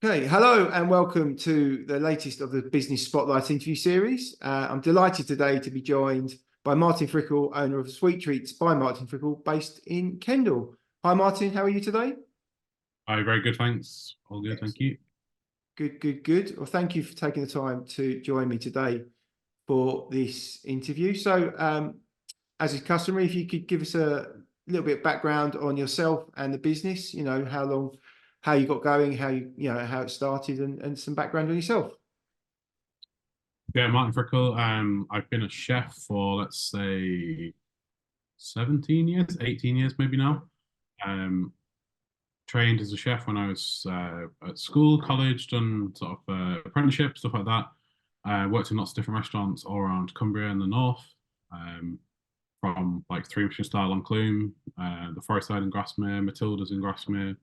Okay, hello and welcome to the latest of the Business Spotlight interview series. I'm delighted today to be joined by Martin Frickel, owner of Sweet Treats by Martin Frickel, based in Kendal. Hi, Martin. How are you today? Hi, very good, thanks. All good, thank Excellent. you. Good, good, good. Well, thank you for taking the time to join me today for this interview. As is customary, if you could give us a little bit of background on yourself and the business, how you got going, how it started, and some background on yourself. Yeah, Martin Frickel. I've been a chef for let's say 17 years, 18 years maybe now. Um, Trained as a chef when I was at school, college, done sort of apprenticeship, stuff like that. Worked in lots of different restaurants all around Cumbria and the north, um, from like Three Michelin Star on Clume, the Forest Side in Grasmere, Matilda's in Grasmere.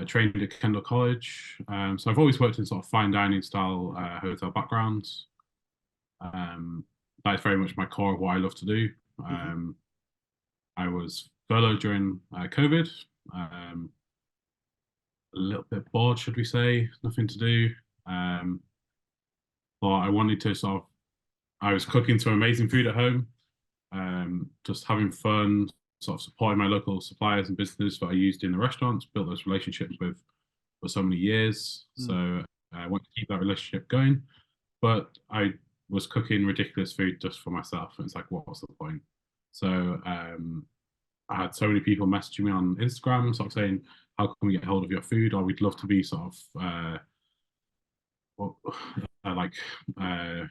Trained at Kendal College. So I've always worked in sort of fine dining style hotel backgrounds. Um, that is very much my core of what I love to do. Mhm. Um, I was furloughed during COVID. Um, a little bit bored, should we say? Nothing to do. Um, but I wanted to sort of. I was cooking some amazing food at home, just having fun, sort of supporting my local suppliers and businesses that I used in the restaurants, built those relationships with for so many years. Mm. So I want to keep that relationship going. But I was cooking ridiculous food just for myself. And it's like, what's the point? So I had so many people messaging me on Instagram, sort of saying, how can we get hold of your food? Or we'd love to be sort of well, like uh,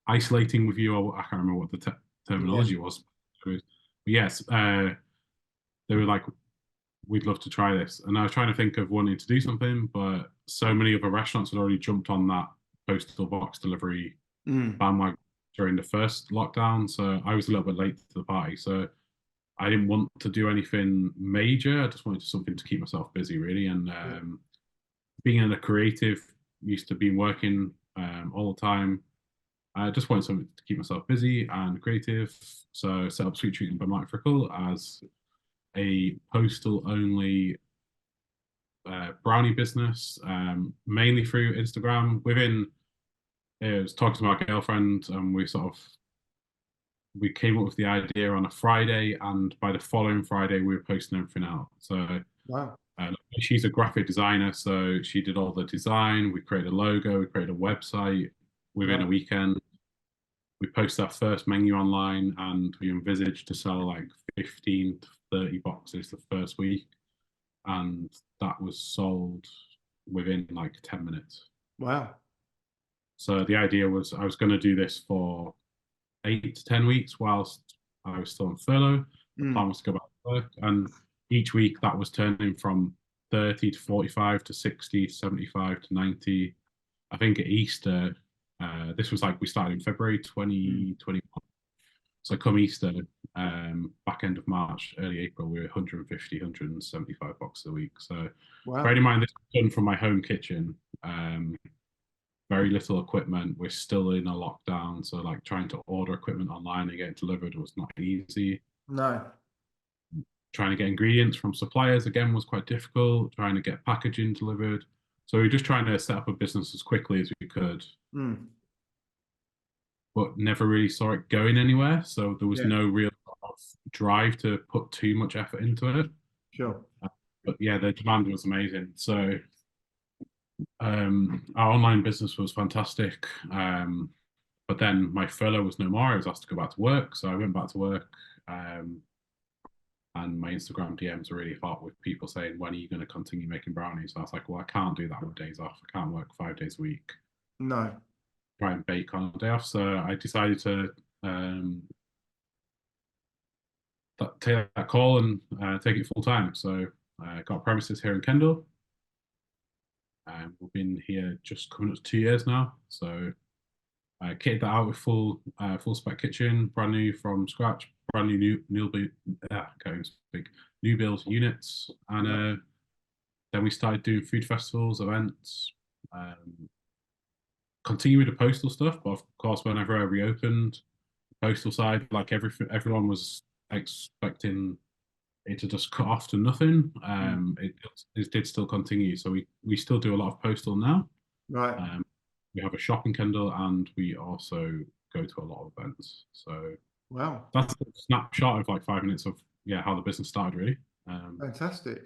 isolating with you. Or I can't remember what the Yeah. terminology was. But yes, they were like, we'd love to try this. And I was trying to think of wanting to do something, but so many other restaurants had already jumped on that postal box delivery Mm. bandwagon during the first lockdown. So I was a little bit late to the party. So I didn't want to do anything major. I just wanted something to keep myself busy, really. And Yeah. being in a creative, used to be working all the time. I just wanted something to keep myself busy and creative. So I set up Sweet Treatment by Mike Frickel as a postal only brownie business, mainly through Instagram. Within it was talking to my girlfriend, and we came up with the idea on a Friday, and by the following Friday we were posting everything out. So Wow. she's a graphic designer, so she did all the design. We created a logo, we created a website within a Wow. weekend. We posted our first menu online, and we envisaged to sell like 15 to 30 boxes the first week, and that was sold within like 10 minutes. Wow. So the idea was I was going to do this for 8 to 10 weeks whilst I was still on furlough. The plan Mm. was to go back to work, and each week that was turning from 30 to 45 to 60 to 75 to 90. I think at Easter, this was like we started in February Mm. 2021. So come Easter, back end of March, early April, we were 150, 175 boxes a week. So bearing Wow. in mind this was done from my home kitchen, very little equipment. We're still in a lockdown, so like trying to order equipment online and get it delivered was not easy. No. Trying to get ingredients from suppliers again was quite difficult. Trying to get packaging delivered. So we were just trying to set up a business as quickly as we could, Mm. but never really saw it going anywhere. So there was Yeah. no real drive to put too much effort into it. Sure. But yeah, the demand was amazing. So our online business was fantastic. But then my furlough was no more. I was asked to go back to work, so I went back to work. Um, and my Instagram DMs are really hot with people saying, "When are you going to continue making brownies?" And I was like, "Well, I can't do that with days off. I can't work 5 days a week. No. Try and bake on a day off." So I decided to um, take that call and take it full time. So I got premises here in Kendal. We've been here just coming up to 2 years now. So I kitted that out with full spec kitchen, brand new from scratch, brand new build, can't even speak, new build units, and Yeah. then we started doing food festivals, events, um, continue with the postal stuff. But of course, whenever I reopened, postal side, like everyone was expecting it to just cut off to nothing. Mm. It did still continue, so we still do a lot of postal now. Right. Um, we have a shop in Kendal, and we also go to a lot of events. So Wow. that's a snapshot of like 5 minutes of how the business started. Really, Fantastic.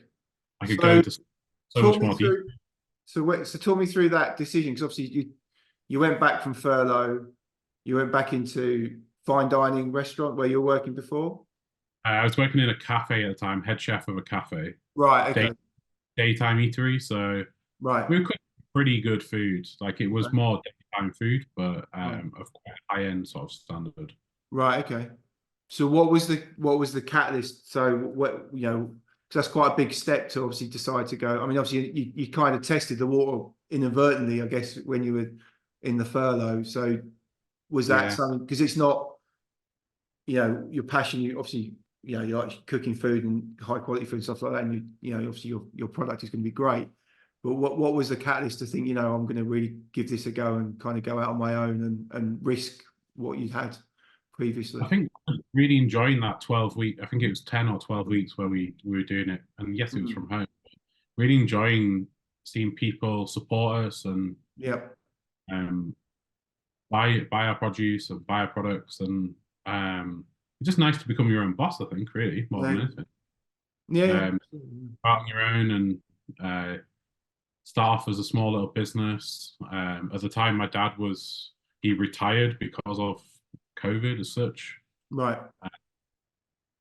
I could go So into so talk much me more detail. through. So talk me through that decision, because obviously you went back from furlough, you went back into fine dining restaurant where you were working before. I was working in a cafe at the time, head chef of a cafe, Right. day, Okay. daytime eatery. So Right. we were cooking pretty good food. Like it was Okay. more daytime food, but Right. of quite high end sort of standard. Right. Okay. So what was the catalyst? So what, 'cause that's quite a big step to obviously decide to go. I mean, obviously you kind of tested the water inadvertently, I guess, when you were in the furlough. So was that Yeah, something? Because it's not, your passion. You obviously, you like cooking food and high quality food and stuff like that, and obviously your product is going to be great. But what was the catalyst to think, I'm going to really give this a go and kind of go out on my own and risk what you had I previously? think really enjoying that 12 week. I think it was 10 or 12 weeks where we were doing it, and yes, it was Mm. from home. Really enjoying seeing people support us and Yep. um, buy our produce and buy our products, and it's just nice to become your own boss. I think really more than Yeah. anything. Yeah. Yeah. Um, Out on your own and start off as a small little business. At the time, my dad he retired because of COVID as such. Right.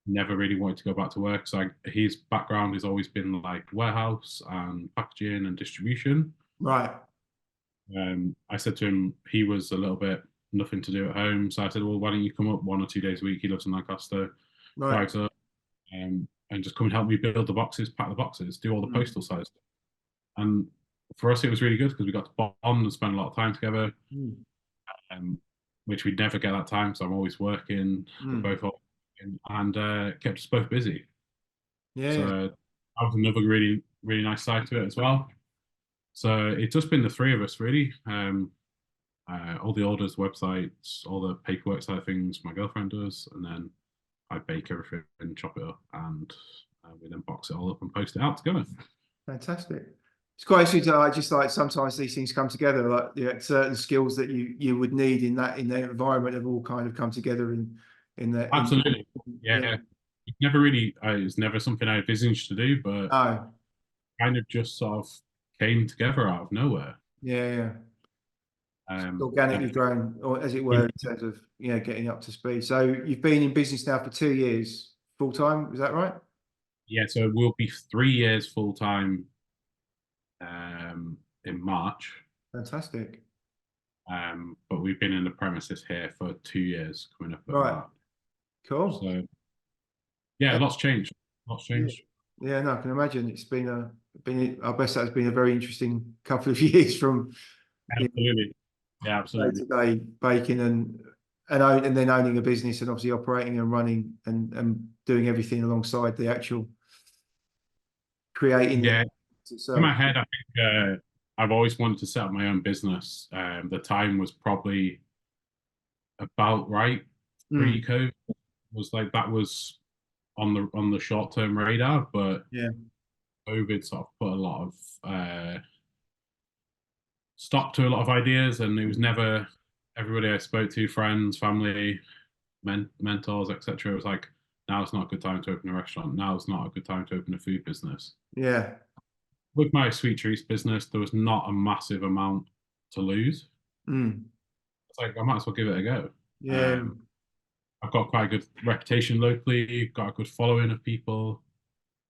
Never really wanted to go back to work. So his background has always been like warehouse and packaging and distribution. Right. I said to him, he was a little bit nothing to do at home. So I said, well, why don't you come up 1 or 2 days a week? He lives in Lancaster, Right. drives up, and just come and help me build the boxes, pack the boxes, do all the Mm. postal side stuff. And for us, it was really good because we got to bond and spend a lot of time together, Mm. um, which we'd never get that time. So I'm always working, we're Mm. both working, and kept us both busy. Yeah. So Yeah. that was another really, really nice side to it as well. So it's just been the three of us really. All the orders, websites, all the paperwork side of things, my girlfriend does, and then I bake everything and chop it up, and we then box it all up and post it out together. Fantastic. It's quite interesting. I just like sometimes these things come together, like certain skills that you would need in that environment have all kind of come together in that. Absolutely, Yeah. yeah. It's never really, it's never something I envisaged to do, but Oh, kind of just sort of came together out of nowhere. yeah, yeah. And Organically grown, or as it were, in terms of getting up to speed. So you've been in business now for 2 years, full time. Is that right? yeah, so we'll be 3 years full time in March. Fantastic. But we've been in the premises here for 2 years, coming up at Right. March. Cool. So yeah, Yeah. lots changed. Lots Yeah. changed. Yeah, no, I can imagine it's I guess that's been a very interesting couple of years from Absolutely. Yeah, day absolutely. to day baking and then owning a business and obviously operating and running and doing everything alongside the actual creating the Yeah, in itself. my head, I think I've always wanted to set up my own business. The time was probably about right Mm, pre-COVID. Was like that was on the short term radar, but yeah, COVID sort of put a lot of stop to a lot of ideas, and it was never everybody I spoke to, friends, family, mentors, etc. It was like now it's not a good time to open a restaurant. Now it's not a good time to open a food business. yeah, With my sweet treats business, there was not a massive amount to lose. mm, It's like I might as well give it a go. yeah, Um, I've got quite a good reputation locally, got a good following of people,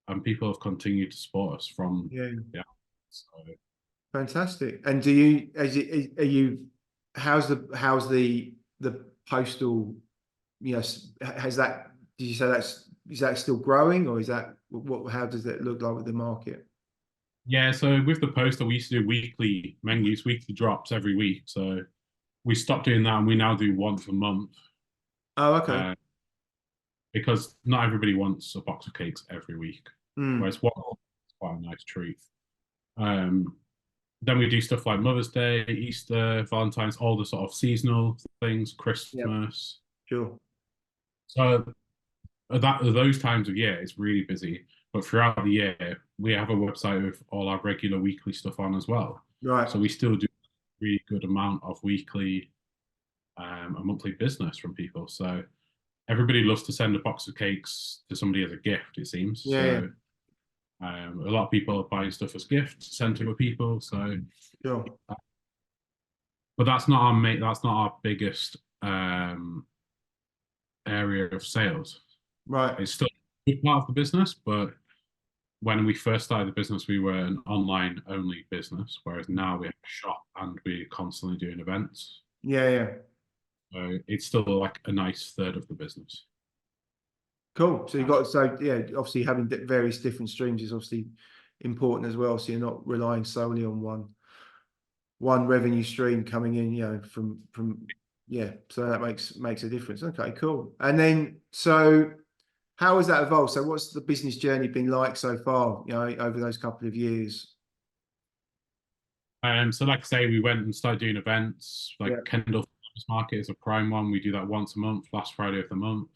and people have continued to support us from yeah. yeah. So Fantastic. And do you, as it, are you, how's the postal, has that, did you say is that still growing, or is that how does that look like with the market? yeah, so with the poster, we used to do weekly menus, weekly drops every week. So we stopped doing that, and we now do once a month Oh, okay. uh, because not everybody wants a box of cakes every week. Mm, Whereas one is quite a nice treat. Um, then we do stuff like Mother's Day, Easter, Valentine's, all the sort of seasonal things, yeah, Christmas. sure. So those times of year, it's really busy. But throughout the year, we have a website with all our regular weekly stuff on as well. Right. So we still do a really good amount of weekly and monthly business from people. So everybody loves to send a box of cakes to somebody as a gift, it seems. Yeah. So a lot of people are buying stuff as gifts, sent to other people. So, Sure. but that's not our mate. That's not our biggest area of sales. Right. It's still a good part of the business, but when we first started the business, we were an online only business, whereas now we have a shop and we're constantly doing events. Yeah. Yeah. So it's still like a nice third of the business. Cool. So you've got, so yeah, obviously having various different streams is obviously important as well. So you're not relying solely on one revenue stream coming in, from yeah. So that makes a difference. Okay, cool. And then so how has that evolved? So what's the business journey been like so far, over those couple of years? So like I say, we went and started doing events like Yeah. Kendal Farmers Market is a prime one. We do that once a month, last Friday of the month.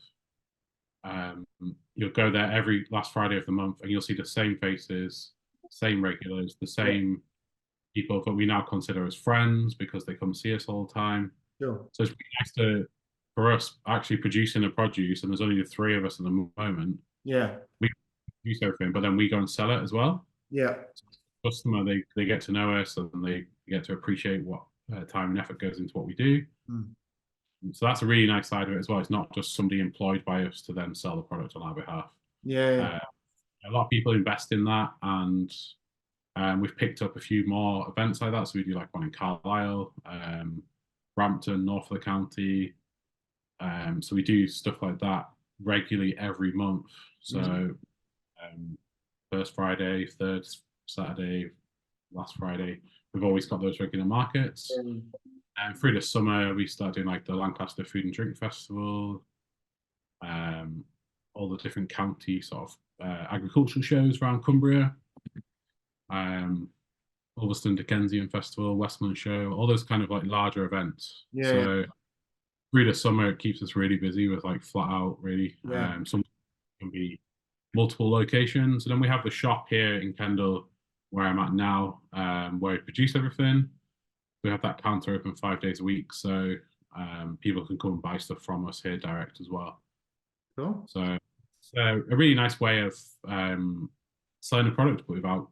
You'll go there every last Friday of the month and you'll see the same faces, same regulars, the same people that we now consider as friends because they come see us all the time. Sure. So it's really nice for us actually producing a produce, and there's only the three of us at the moment. Yeah. We produce everything, but then we go and sell it as well. Yeah. Customer, they get to know us and they get to appreciate what time and effort goes into what we do. Mm. So that's a really nice side of it as well. It's not just somebody employed by us to then sell the product on our behalf. Yeah. A lot of people invest in that, and we've picked up a few more events like that. So we do like one in Carlisle, Brampton, north of the county. So we do stuff like that regularly every month. So first Friday, third Saturday, last Friday, we've always got those regular markets. And through the summer, we start doing like the Lancaster Food and Drink Festival, all the different county sort of agricultural shows around Cumbria, Ulverston Dickensian Festival, Westland Show, all those kind of like larger events. Yeah. So through the summer, it keeps us really busy with like flat out, really. Yeah. Some can be multiple locations. And then we have the shop here in Kendal, where I'm at now, where we produce everything. We have that counter open 5 days a week, so people can come and buy stuff from us here direct as well. Cool. So it's a really nice way of selling a product, but without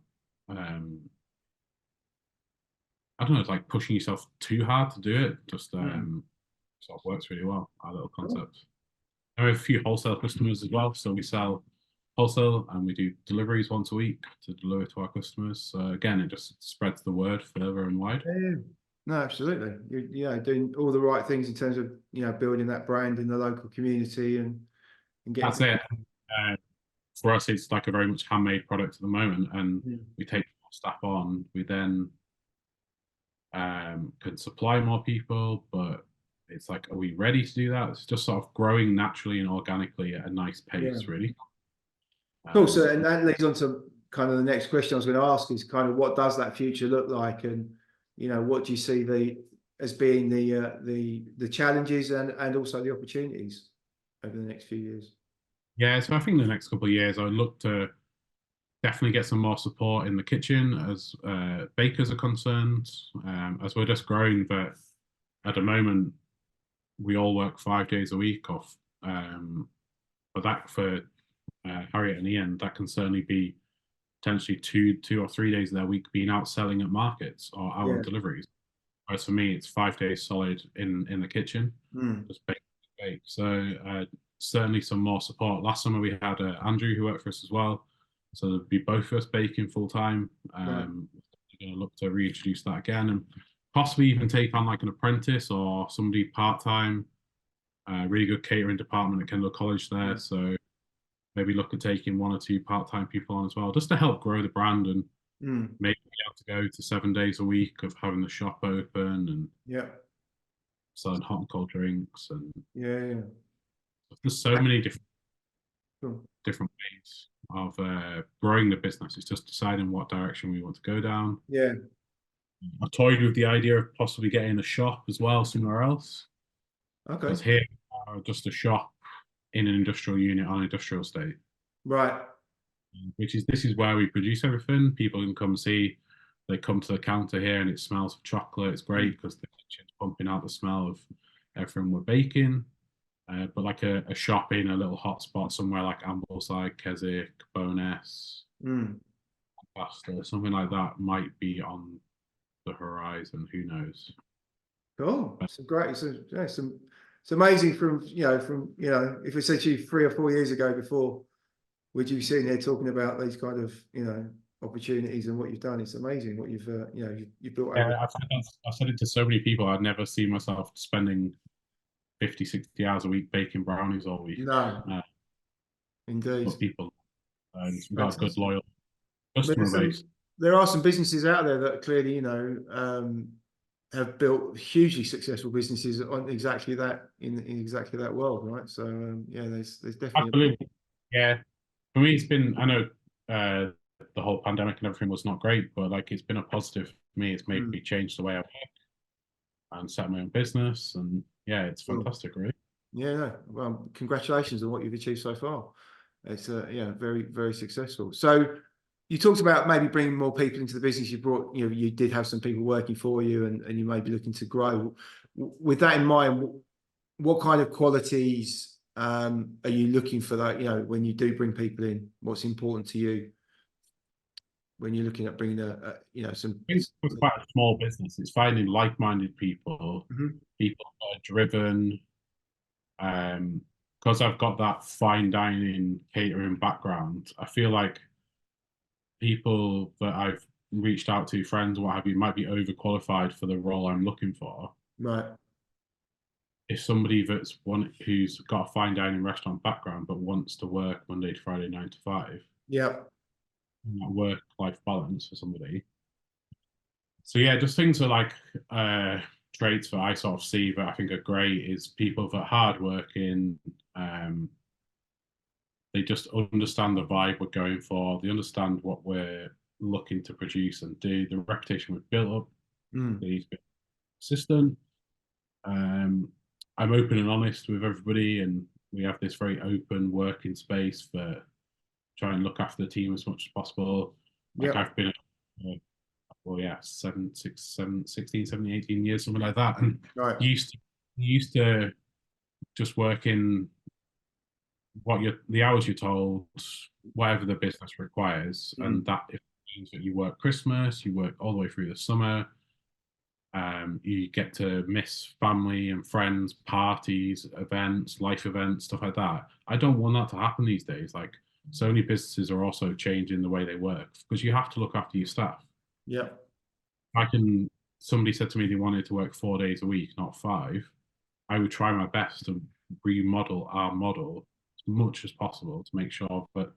I don't know, it's like pushing yourself too hard to do it. Just sort of works really well. Our little concept. And we have a few wholesale customers as well, so we sell wholesale and we do deliveries once a week to deliver to our customers. So again, it just spreads the word further and wide. Yeah. No, absolutely. You're doing all the right things in terms of building that brand in the local community and getting. That's it. For us, it's like a very much handmade product at the moment, and we take more staff on. We then can supply more people, but it's like, are we ready to do that? It's just sort of growing naturally and organically at a nice pace, really. Cool. So, and that leads on to kind of the next question I was going to ask is kind of what does that future look like, and what do you see as being the challenges and also the opportunities over the next few years? Yeah, so I think the next couple of years, I would look to definitely get some more support in the kitchen as bakers are concerned, as we're just growing. But at the moment, we all work 5 days a week off. But for Harriet and Ian, that can certainly be potentially two or 3 days of their week being out selling at markets or out on deliveries. Whereas for me, it's 5 days solid in the kitchen, just bake. So certainly some more support. Last summer we had Andrew who worked for us as well. So there'd be both of us baking full time. We're going to look to reintroduce that again and possibly even take on like an apprentice or somebody part time. Really good catering department at Kendal College there. So maybe look at taking 1 or 2 part time people on as well, just to help grow the brand and maybe be able to go to 7 days a week of having the shop open and selling hot and cold drinks and there's so many different ways of growing the business. It's just deciding what direction we want to go down. I toyed with the idea of possibly getting a shop as well somewhere else. Okay. Because here, just a shop in an industrial unit on an industrial estate. Right. This is where we produce everything. People can come see. They come to the counter here, and it smells of chocolate. It's great because the kitchen's pumping out the smell of everything we're baking. But like a shop in a little hotspot somewhere like Ambleside, Keswick, Bowness, Mm. Lancaster, something like that might be on the horizon. Who knows? Cool. But Some great. It's amazing from if we said to you 3 or 4 years ago before, would you be sitting there talking about these kind of opportunities and what you've done? It's amazing what you've built over. yeah, I've said it to so many people. I'd never see myself spending 50, 60 hours a week baking brownies all week. No, indeed. But people, we've got a good Fantastic. loyal customer base. There are some businesses out there that clearly, have built hugely successful businesses on exactly that in exactly that world, right? So there's definitely. Absolutely. Yeah. For me, it's been, I know the whole pandemic and everything was not great, but like it's been a positive for me. It's made me change the way I work and set my own business. And yeah, it's fantastic, really. Yeah, no. Well, congratulations on what you've achieved so far. It's very, very successful. So you talked about maybe bringing more people into the business. You brought, you did have some people working for you, and you may be looking to grow. With that in mind, what kind of qualities are you looking for that? When you do bring people in, what's important to you when you're looking at bringing some? It's quite a small business. It's finding like-minded people, Mhm. people that are driven. Because I've got that fine dining catering background, I feel like people that I've reached out to, friends, what have you, might be overqualified for the role I'm looking for. Right. If somebody who's got a fine dining restaurant background but wants to work Monday to Friday 9 to 5, Yeah. that work-life balance for somebody. So yeah, just things are like traits that I sort of see that I think are great is people that are hardworking. They just understand the vibe we're going for. They understand what we're looking to produce and do. The reputation we've built up, they've been consistent. I'm open and honest with everybody, and we have this very open working space for try and look after the team as much as possible. Like Yeah. I've been, well, yeah, 16, 17, 18 years, something like that, and Right. used to just working the hours you're told, whatever the business requires, and that if it means that you work Christmas, you work all the way through the summer. You get to miss family and friends, parties, events, life events, stuff like that. I don't want that to happen these days. Like so many businesses are also changing the way they work because you have to look after your staff. Yeah. Somebody said to me they wanted to work 4 days a week, not 5. I would try my best to remodel our model as much as possible to make sure that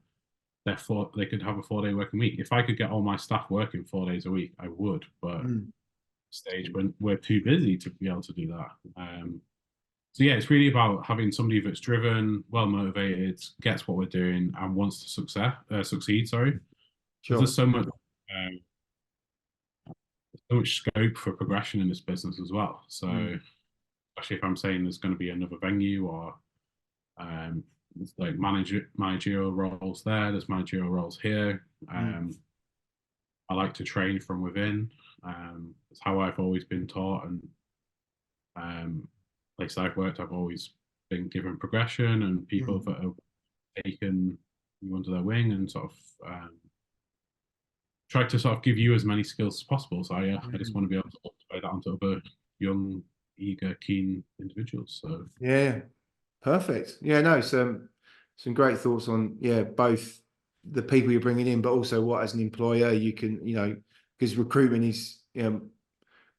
they could have a 4-day working week. If I could get all my staff working 4 days a week, I would, but stage when we're too busy to be able to do that. So yeah, it's really about having somebody that's driven, well motivated, gets what we're doing, and wants to succeed. Sorry, Sure. there's so much scope for progression in this business as well. So especially if I'm saying there's going to be another venue or there's like managerial roles there's managerial roles here. I like to train from within. It's how I've always been taught, and places I've worked, I've always been given progression and people that have taken you under their wing and sort of try to sort of give you as many skills as possible. So I just want to be able to play that onto other young, eager, keen individuals. So yeah, perfect. Yeah, no, some great thoughts on both the people you're bringing in, but also what as an employer you can because recruitment is when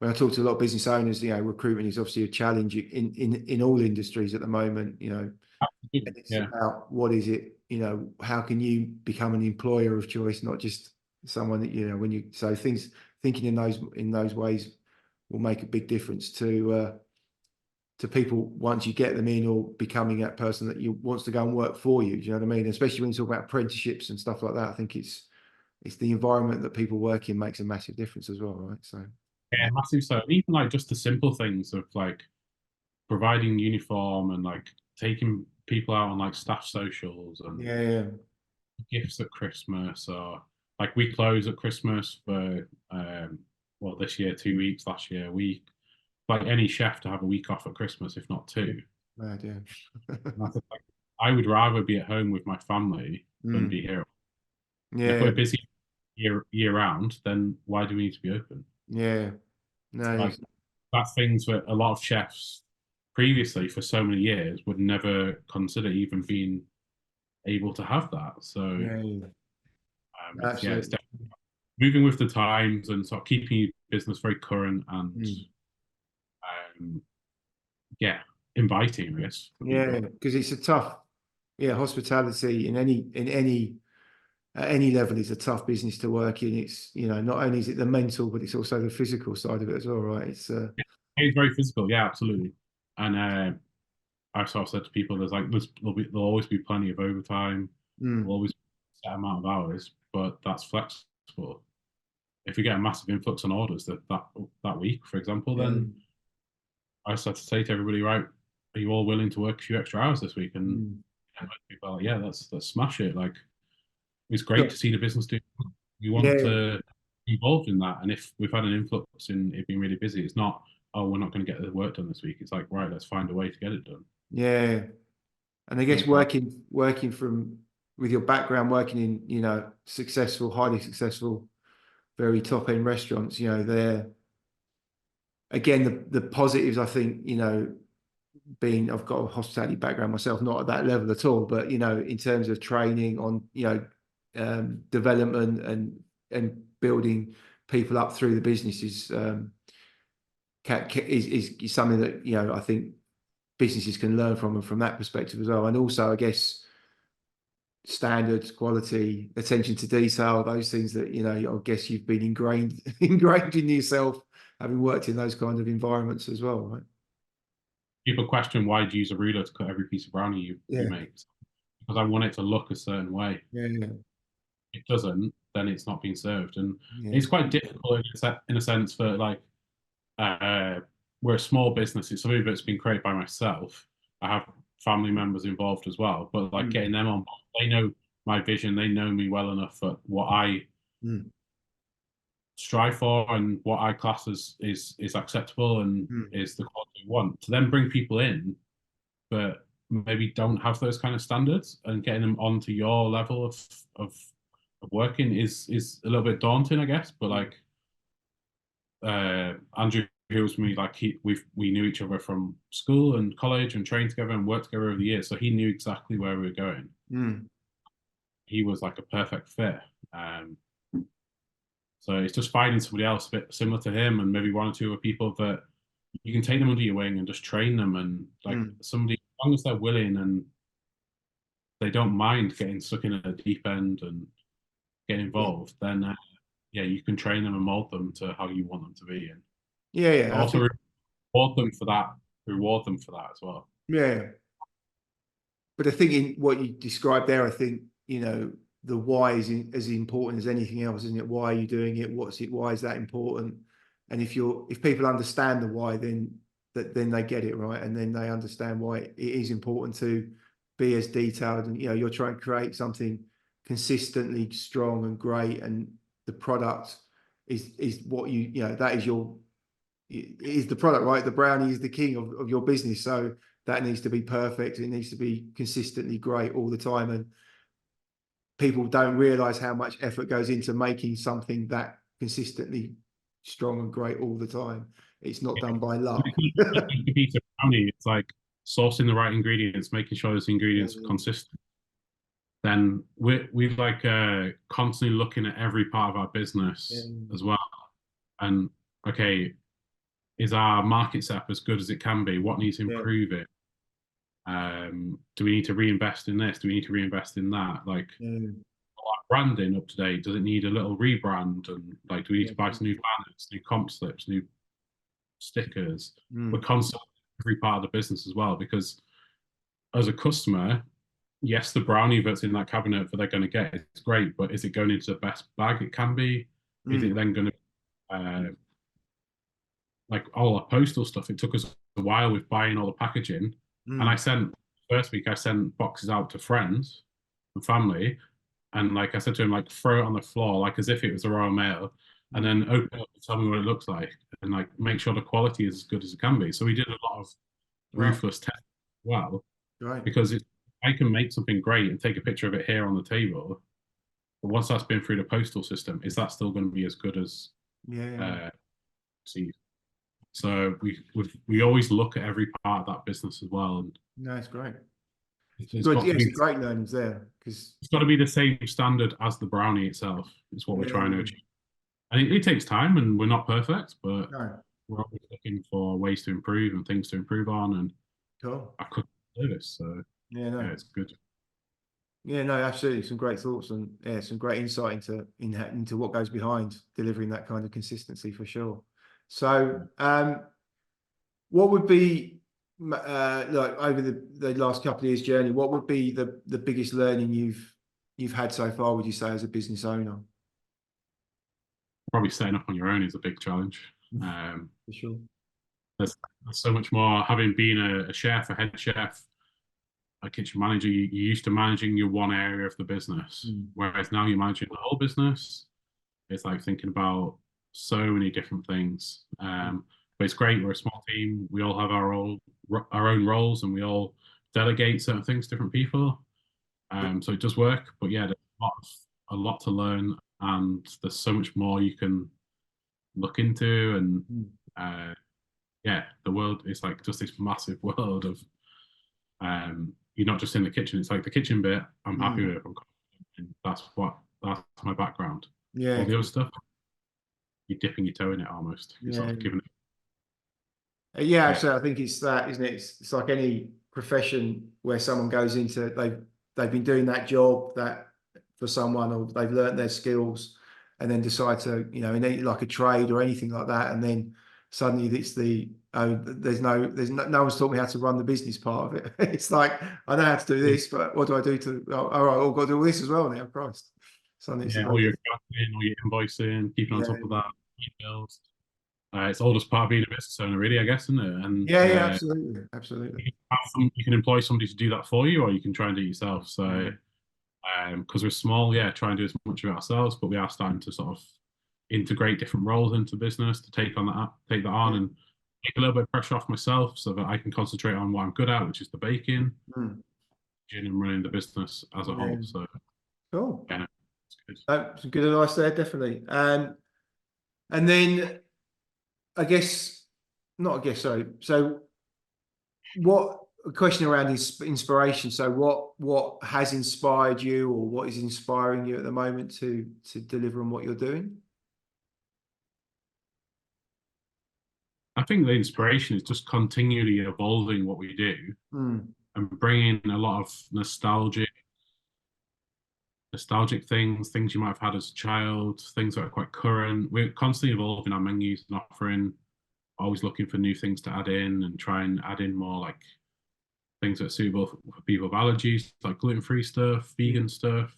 I talk to a lot of business owners, recruitment is obviously a challenge in all industries at the moment. It's about what is it, how can you become an employer of choice, not just someone that so thinking in those ways will make a big difference to people once you get them in or becoming that person that you wants to go and work for you. Do you know what I mean? Especially when you talk about apprenticeships and stuff like that. I think it's the environment that people work in makes a massive difference as well, right? So yeah, massive. So even like just the simple things of like providing uniform and like taking people out on like staff socials and Yeah. gifts at Christmas, or like we close at Christmas for well, this year 2 weeks, last year a week. Like any chef to have a week off at Christmas, if not two. Mad, yeah. And I think like, I would rather be at home with my family than be here. And if Yeah. we're busy year round, then why do we need to be open? Yeah. No. Like that's things that a lot of chefs previously for so many years would never consider even being able to have that. So Yeah. it's yeah, it's Absolutely. definitely moving with the times and sort of keeping your business very current and um, yeah, inviting, I guess, for Yeah, people. because it's a tough, yeah, hospitality in any at any level is a tough business to work in. It's, not only is it the mental, but it's also the physical side of it as well, right? It's It's very physical, yeah, absolutely. And I've sort of said to people, there'll always be plenty of overtime. There'll mm, always be a set amount of hours, but that's flexible. If we get a massive influx on orders that week, for example, yeah, then I just have to say to everybody, right, are you all willing to work a few extra hours this week? And mm. people are like, yeah, let's smash it. Like it's great Sure. to see the business do. We want Yeah, to be involved in that. And if we've had an influx in it being really busy, it's not, oh, we're not going to get the work done this week. It's like, right, let's find a way to get it done. yeah, and I guess Make our working from with your background, working in successful, highly successful, very top end restaurants, they're again the positives. I think being I've got a hospitality background myself, not at that level at all, but in terms of training on development and building people up through the business is something that I think businesses can learn from, and from that perspective as well. And also, I guess standards, quality, attention to detail, those things that I guess you've been ingrained in yourself, having worked in those kind of environments as well, right? people question why do you use a ruler to cut every piece of brownie you Yeah, make? Because I want it to look a certain way. yeah, yeah, If it doesn't, then it's not being served. And yeah. it's quite difficult in a sense for like uh, we're a small business. It's something that's been created by myself. I have family members involved as well, but like Mm, getting them on board, they know my vision. They know me well enough for what I mm, strive for and what I class as is acceptable and mm. is the quality we want. To then bring people in, but maybe don't have those kind of standards and getting them onto your level of working is a little bit daunting, I guess. But like Andrew who was me, like we knew each other from school and college and trained together and worked together over the years, so he knew exactly where we were going. Mm. He was like a perfect fit. Um, so it's just finding somebody else a bit similar to him, and maybe one or two other people that you can take them under your wing and just train them, and like Mm. somebody, as long as they're willing and they don't mind getting stuck in a deep end and getting Yeah, involved, then yeah, you can train them and mold them to how you want them to be, and yeah, yeah. I also think reward them for that. Reward them for that as well. yeah, but I think in what you described there, I think the why is as important as anything else, isn't it? Why are you doing it? What's it? Why is that important? And if people understand the why, then they get it right, and then they understand why it is important to be as detailed. And you're trying to create something consistently strong and great, and the product is what that is your it is the product, right? The brownie is the king of your business. So that needs to be perfect. It needs to be consistently great all the time. And people don't realize how much effort goes into making something that consistently strong and great all the time. It's not done by luck. A piece of brownie, it's like sourcing the right ingredients, making sure those Yeah, ingredients are consistent. Then we like constantly looking at every part of our yeah, business as well. And okay, is our market setup as good as it can be? What needs yeah, improving? Do we need to reinvest in this? Do we need to reinvest in that? Like yeah, branding up to date? Does it need a little rebrand? And like, do we need yeah. to buy some new banners, new comp slips, new stickers? We're Mm, constantly every part of the business as well because as a customer, yes, the brownie that's in that cabinet that they're going to get is great, but is it going into the best bag it can be? Is it mm, then going to like all our postal stuff? It took us a while with buying all the packaging, and I mm, sent first week I sent boxes out to friends and family, and like I said to him, like throw it on the floor, like as if it was a Royal Mail, and then open it up and tell me what it looks like, and like make sure the quality is as good as it can be. So we did a lot of Wow. ruthless testing as well, Right. because I can make something great and take a picture of it here on the table, but once that's been through the postal system, is that still going to be as good as Yeah. received? So we always look at every part of that business as well, and No, it's great. it's Good. got Yeah, to be it's great learnings there because it's got to be the same standard as the brownie itself. Is what we're trying to yeah. achieve. And it takes time, and we're not perfect, but No. we're always looking for ways to improve and things to improve on. And Cool. I couldn't do this, so Yeah. No. yeah, it's good. Yeah. No. Absolutely. Some great thoughts and yeah, some great insight into what goes behind delivering that kind of consistency for sure. So, what would be like over the last couple of years journey? What would be the biggest learning you've had so far? Would you say as a business owner? Probably setting up on your own is a big challenge. For sure. There's so much more. Having been a chef, a head chef, a kitchen manager, you're used to managing your one area of the business, whereas now you're managing the whole business. It's like thinking about so many different things. But it's great. We're a small team. We all have our own roles, and we all delegate certain things to different people. So it does work. But yeah, there's a lot to learn, and there's so much more you can look into. And yeah, the world is like just this massive world of you're not just in the kitchen. It's like the kitchen bit. I'm happy with. That's my background. Yeah. All the other stuff, you're dipping your toe in it almost. You're sort Yeah. of giving it. Yeah, actually, I think it's that, isn't it? It's like any profession where someone goes into they've been doing that job that for someone, or they've learnt their skills, and then decide to, in like a trade or anything like that, and then suddenly it's no one's taught me how to run the business part of it. It's like I know how to do this, but what do I do to? Oh, all right, I've got to do all this as well now. Christ, suddenly it's a Yeah, very all your accounting, all your invoicing, keeping on yeah, top of that, bills. It's all just part of being a business owner, really, I guess, isn't it? And yeah, absolutely, absolutely. you can employ somebody to do that for you, or you can try and do it yourself. So, Yeah. because we're small, yeah, try and do as much of it ourselves, but we are starting to sort of integrate different roles into business to take that on, and take a little bit of pressure off myself so that I can concentrate on what I'm good at, which is the baking, Mm. and running the business as a Yeah. whole. So, Cool. yeah, no, it's good. Some good advice there, definitely. And then I guess, not I guess, sorry. So what a question around inspiration. So what has inspired you, or what is inspiring you at the moment to deliver on what you're doing? I think the inspiration is just continually evolving what we do Mm. and bringing a lot of nostalgic things you might have had as a child, things that are quite current. We're constantly evolving our menus and offering, always looking for new things to add in and try and add in more like things that are suitable for people with allergies, like gluten-free stuff, vegan stuff.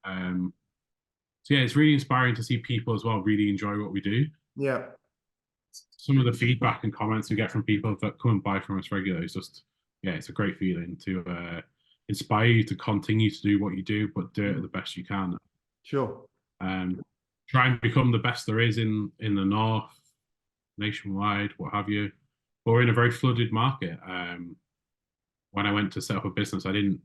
So yeah, it's really inspiring to see people as well really enjoy what we do. Yeah. Some of the feedback and comments we get from people that come and buy from us regularly is just, yeah, it's a great feeling to inspire you to continue to do what you do, but do it the best you can. Sure. Try and become the best there is in the north, nationwide, what have you. But we're in a very flooded market. When I went to set up a business, I didn't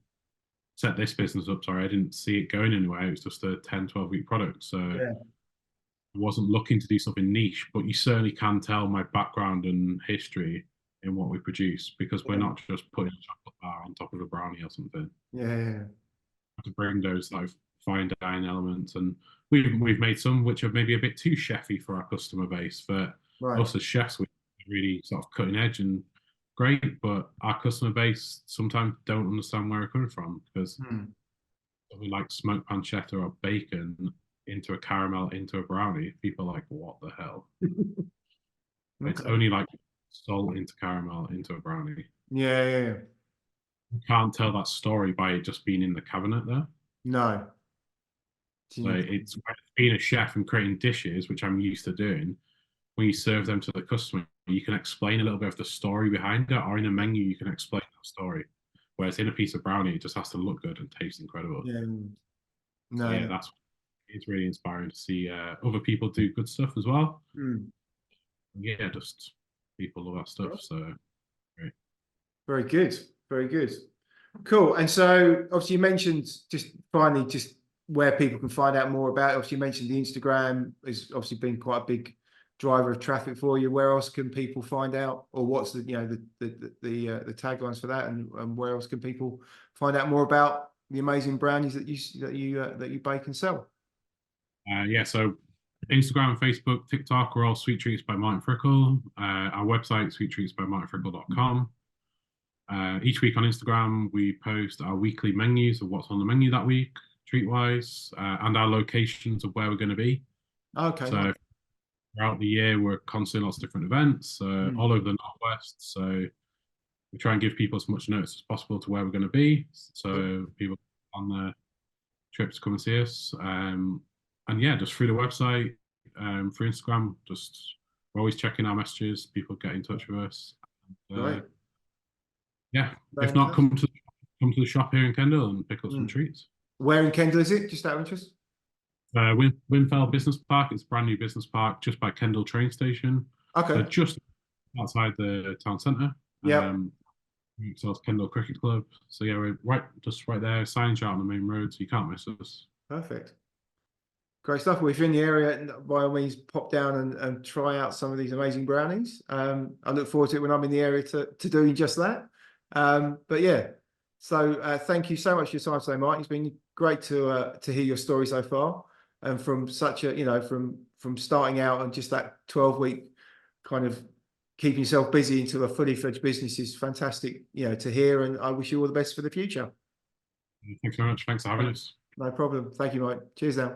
set this business up, sorry, I didn't see it going anywhere. It was just a 10, 12-week product. So Yeah. I wasn't looking to do something niche, but you certainly can tell my background and history in what we produce, because we're Yeah. not just putting a chocolate bar on top of a brownie or something. Yeah. To bring those like fine dining elements, and we've made some which are maybe a bit too chefy for our customer base. For Right. us as chefs, we're really sort of cutting edge and great, but our customer base sometimes don't understand where we're coming from, because Mm. something like smoked pancetta or bacon into a caramel into a brownie, people are like, what the hell? It's Okay. only like salt into caramel into a brownie. Yeah. You can't tell that story by it just being in the cabinet there. No. So it's being a chef and creating dishes, which I'm used to doing. When you serve them to the customer, you can explain a little bit of the story behind it, or in a menu, you can explain that story. Whereas in a piece of brownie, it just has to look good and taste incredible. Yeah. So yeah, No. it's really inspiring to see other people do good stuff as well. Mm. Yeah, just people love that stuff. Right. So great. Very good. Very good. Cool. And so obviously you mentioned just finally just where people can find out more about it. Obviously you mentioned the Instagram has obviously been quite a big driver of traffic for you. Where else can people find out, or what's the the taglines for that, and where else can people find out more about the amazing brownies that you bake and sell? Yeah, so Instagram, Facebook, TikTok, we're all Sweet Treats by Martin Frickel. Our website, sweettreatsbymartinfrickel.com. Each week on Instagram, we post our weekly menus of what's on the menu that week, treat-wise, and our locations of where we're going to be. Okay. So throughout the year, we're constantly lots of different events all over the Northwest. So we try and give people as much notice as possible to where we're going to be, so people on the trips come and see us. And yeah, just through the website, through Instagram, just we're always checking our messages. People get in touch with us. Right. Yeah, if not, come to the shop here in Kendal and pick up some treats. Where in Kendal is it? Just out of interest. Winfell Business Park. It's a brand new business park just by Kendal train station. Okay. So just outside the town centre. Yeah. So it's Kendal Cricket Club. So yeah, we're just right there, signage out on the main road, so you can't miss us. Perfect. Great stuff. Well, if you're in the area, by all means, pop down and try out some of these amazing brownies. I look forward to it when I'm in the area to doing just that. But yeah, so thank you so much for your time today, Martin. It's been great to hear your story so far, and from such a from starting out and just that 12-week kind of keeping yourself busy into a fully fledged business is fantastic, to hear. And I wish you all the best for the future. Thanks very much. Thanks for having us. No problem. Thank you, Mike. Cheers now.